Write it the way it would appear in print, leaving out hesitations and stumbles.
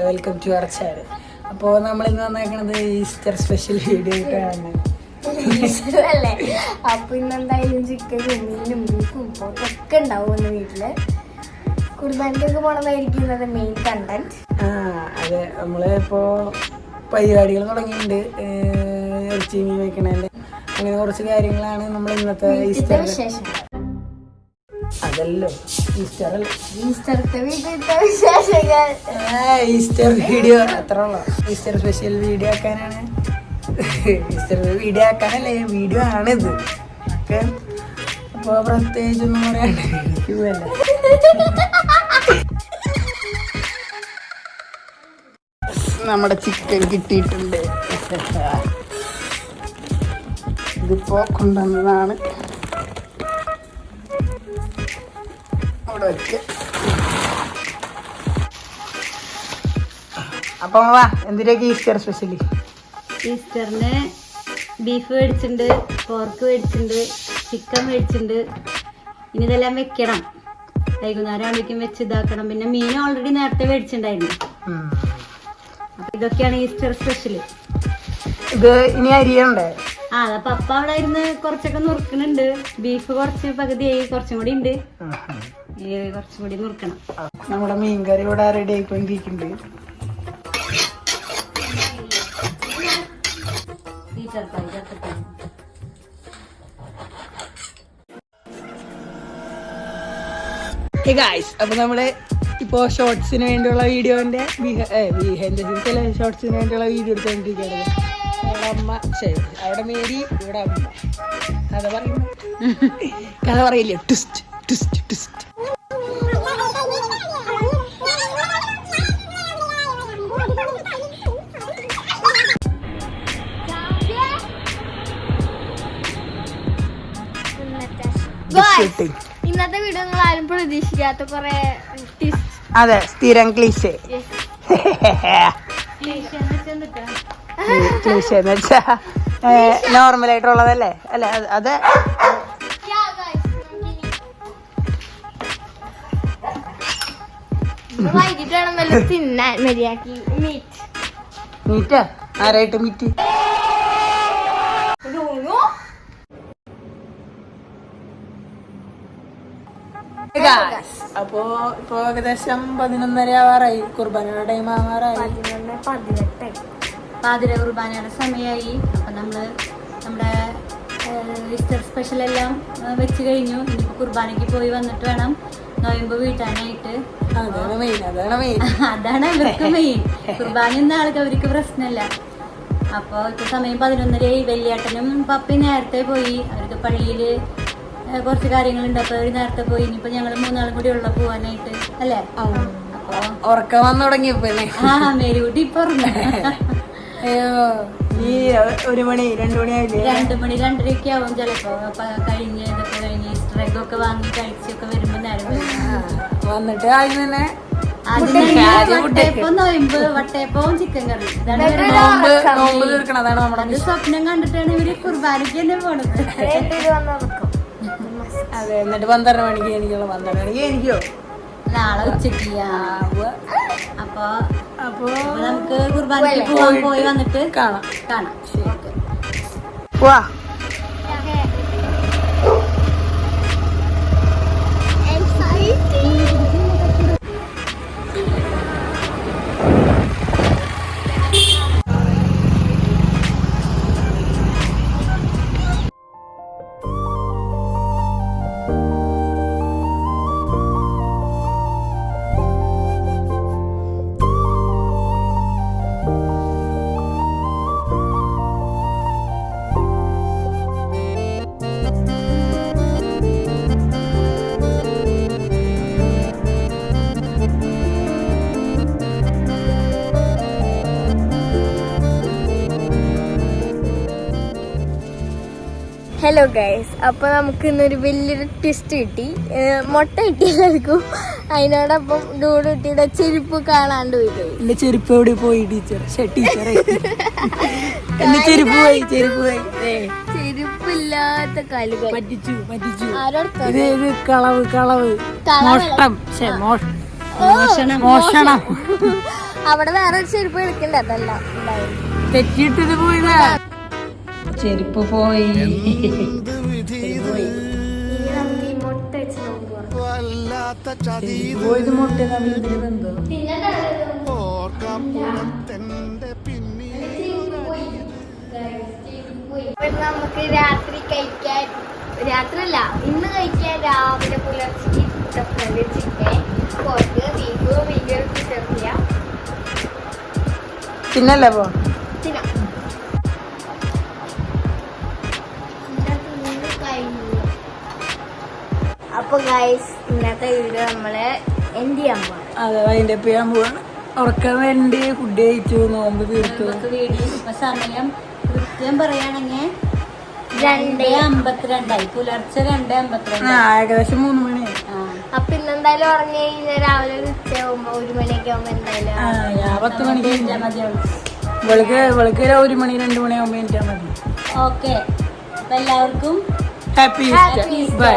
Welcome to our channel. അപ്പോൾ നമ്മളിന്ന് വന്നേക്കണത് Easter special video ആയിട്ടാണ്. അല്ലേ? അപ്പൊ ഇന്നെന്തായാലും ചിക്കനും മീനും ബീഫും ഒക്കെ ഉണ്ടാവും വീട്ടില്. കുർബാനക്കൊക്കെ പോണതായിരിക്കും ഇന്നത്തെ മെയിൻ കണ്ടന്റ്. അതെ, നമ്മള് ഇപ്പോ പരിപാടികൾ തുടങ്ങിയിട്ടുണ്ട്. ഇറച്ചി മീൻ വെക്കണേന്റെ അങ്ങനെ കുറച്ച് കാര്യങ്ങളാണ് നമ്മൾ ഇന്നത്തെ ഈസ്റ്റർ വിശേഷം. അതല്ലോ ഈസ്റ്റർ വീഡിയോ അത്ര ഉള്ള ഈസ്റ്റർ സ്പെഷ്യൽ വീഡിയോ ആക്കാനാണ്. ഈസ്റ്റർ വീഡിയോ ആക്കാനല്ലേ, വീഡിയോ ആണിത്. ഓക്കെ, അപ്പോൾ പ്രത്യേകിച്ചൊന്നും പറയാണ്ട് നമ്മുടെ ചിക്കൻ കിട്ടിയിട്ടുണ്ട്. ഇതിപ്പോ കൊണ്ടുവന്നതാണ്. അവിടെ വെച്ച് അപ്പൊ എന്തിനൊക്കെ ഈസ്റ്റർ സ്പെഷ്യലി? ഈസ്റ്ററിന് ബീഫ് മേടിച്ചിട്ടുണ്ട്, പോർക്ക് മേടിച്ചിട്ടുണ്ട്, ചിക്കൻ മേടിച്ചിട്ടുണ്ട്. ഇനി ഇതെല്ലാം വെക്കണം. വൈകുന്നേരം ആവുമ്പോഴേക്കും വെച്ച് ഇതാക്കണം. പിന്നെ മീൻ ഓൾറെഡി നേരത്തെ മേടിച്ചിട്ടുണ്ടായിരുന്നു. അപ്പൊ ഇതൊക്കെയാണ് ഈസ്റ്റർ സ്പെഷ്യല്. ഇത് ഇനി അരിയണ്ടേ? അതപ്പൊ അപ്പ അവിടെ ഇരുന്ന് കുറച്ചൊക്കെ നുറുക്കണുണ്ട്. ബീഫ് കുറച്ച് പകുതിയായി, കുറച്ചും കൂടി ഉണ്ട്. കുറച്ചും കൂടി നുറുക്കണം. നമ്മുടെ മീൻകറി ഇവിടെ റെഡി ആയിക്കൊണ്ടിരിക്കുന്നുണ്ട്. അപ്പൊ നമ്മള് ഇപ്പോ ഷോർട്സിന് വേണ്ടിയുള്ള വീഡിയോന്റെ ഷോർട്സിന് വേണ്ടിയുള്ള വീഡിയോ എടുത്തോണ്ടിരിക്കുകയാണ്. അവിടെ അമ്മ അവിടെ മേരി, ഇവിടെ അമ്മ കഥ പറയില്ലേ? Twist twist twist. ഇന്നത്തെ വീഡിയോ നിങ്ങൾ ആരും പ്രതീക്ഷിക്കാത്ത കുറെ അതെ, സ്ഥിരം ക്ലീശേ. ക്ലീശ എന്ന് വെച്ചാ നോർമൽ ആയിട്ടുള്ളതല്ലേ? അല്ലെ? അതെ. വൈകിട്ട് വേണം വല്ല തിന്നാൻ മര്യാദക്ക്. മീറ്റ് ആരായിട്ട് മീറ്റ്? അപ്പോ ഇപ്പൊ ഏകദേശം 11:30 ആവാറായി. കുർബാനയുടെ ടൈം ആവാറായി. 11:18 പാതിര കുർബാനയുടെ സമയമായി. അപ്പൊ നമ്മള് നമ്മുടെ ഈസ്റ്റർ സ്പെഷ്യൽ എല്ലാം വെച്ച് കഴിഞ്ഞു. ഇനിയിപ്പോ കുർബാനയ്ക്ക് പോയി വന്നിട്ട് വേണം നോയമ്പ് വീട്ടാനായിട്ട്. അതാണ് അവർക്ക് മെയിൻ. കുർബാന എന്ന ആൾക്ക് അവർക്ക് പ്രശ്നമില്ല. അപ്പൊ ഇപ്പൊ സമയം 11:30. വെള്ളിയാട്ടനും പപ്പയും നേരത്തെ പോയി. അവർക്ക് പള്ളിയില് കുറച്ച് കാര്യങ്ങളുണ്ട്. അപ്പൊ അവര് നേരത്തെ പോയി. ഇനിയിപ്പോ ഞങ്ങള് 3 നാളും കൂടി ഉള്ള പോവാനായിട്ട് അല്ലേ? അപ്പൊ ഉറക്കം വന്നു തുടങ്ങിയപ്പോ മേരികുട്ടി ഇപ്പൊ ഈ 1 മണി 2 മണി ആയില്ലേ? 2 മണി 2:30 ആവും ചിലപ്പോ. കഴിഞ്ഞ് ഇതൊക്കെ കഴിഞ്ഞ് ഈസ്റ്റർ എഗ് ഒക്കെ വാങ്ങി കഴിച്ചൊക്കെ വരുമ്പോ നേരം വന്നിട്ട് ആദ്യം തന്നെ വട്ടയപ്പം, നോയമ്പ്, വട്ടയപ്പവും ചിക്കൻ കറി. നോമ്പ് തീർക്കണം. അതാണ് നമ്മുടെ സ്വപ്നം കണ്ടിട്ടാണ് ഇവര് കുർബാനയ്ക്ക് തന്നെ പോണത്. അതെ, എന്നിട്ട് 12 മണിക്ക് എനിക്കുള്ള 12 മണിക്ക് എനിക്കോ നാളെ ഉച്ചയ്ക്ക്. അപ്പൊ നമുക്ക് കുർബാനയ്ക്ക് പോയി വന്നിട്ട് കാണാം. വാ. ഹലോ ഗൈസ്, അപ്പോൾ നമുക്ക് ഇന്നൊരു വലിയൊരു ട്വിസ്റ്റ് കിട്ടി. മുട്ട കിട്ടിയതായിരിക്കും. അതിനോടൊപ്പം ഡൂഡ് കുട്ടിയുടെ ചെരുപ്പ് കാണാണ്ട് പോയി. എന്റെ ചെരുപ്പ് എവിടെ പോയി ടീച്ചർ? ടീച്ചറെ എന്റെ ചെരുപ്പ് പോയി. ചെരുപ്പില്ലാത്ത കാലുകൾ. പറ്റിച്ചു ആരോടത്തോ? ഇത് കളവ് കളവല്ല. മോഷണം അവിടെ വേറെ ഒരു ചെരുപ്പ് എടുക്കണ്ട, അതല്ല തെറ്റിയിട്ടത് പോയതാ. ചെരുപ്പ് പോയി. ഇനി നമുക്ക് ഈ മുട്ട വെച്ച് നോക്കുക. പോയത് മുട്ട തമ്മിൽ ഇതിന് ബന്ധം. നമുക്ക് രാത്രി കഴിക്കാൻ, രാത്രിയല്ല ഇന്ന് കഴിക്കാൻ, രാവിലെ പുലർച്ചെ ചിക്കൻ, പോർക്ക്, ബീഫ്, ഭയങ്കര കുറ്റപ്പില്ല പിന്നല്ലേ പോ. തിന്നാം. അപ്പൊ ഗൈസ്, ഇന്നത്തെ വീഡിയോ നമ്മള് എന്ത് ചെയ്യാൻ പോവാ? അതെ, അതിന്റെ ചെയ്യാൻ പോവാണ്. ഉറക്കാൻ വേണ്ടി ഫുഡ് കഴിച്ചു, നോമ്പ് തീർത്തു. വീഡിയോ ഇപ്പൊ സമയം കൃത്യം പറയുകയാണെങ്കിൽ 2:52 പുലർച്ചെ 2:52. ഏകദേശം 3 മണി. അപ്പൊ ഇന്നെന്തായാലും ഉറങ്ങി കഴിഞ്ഞാൽ രാവിലെ ഒരു ഉച്ചയാകുമ്പോ 1 മണിയൊക്കെ ആവുമ്പോ എന്തായാലും ഞാൻ 10 മണിക്ക് കഴിഞ്ഞാൽ മതിയാവും. ഇവൾക്ക് 1 മണി 2 മണിയാകുമ്പോ എനിക്കാ മതി. ഓക്കെ, അപ്പൊ എല്ലാവർക്കും ഹാപ്പി ഈസ്റ്റർ. ബൈ.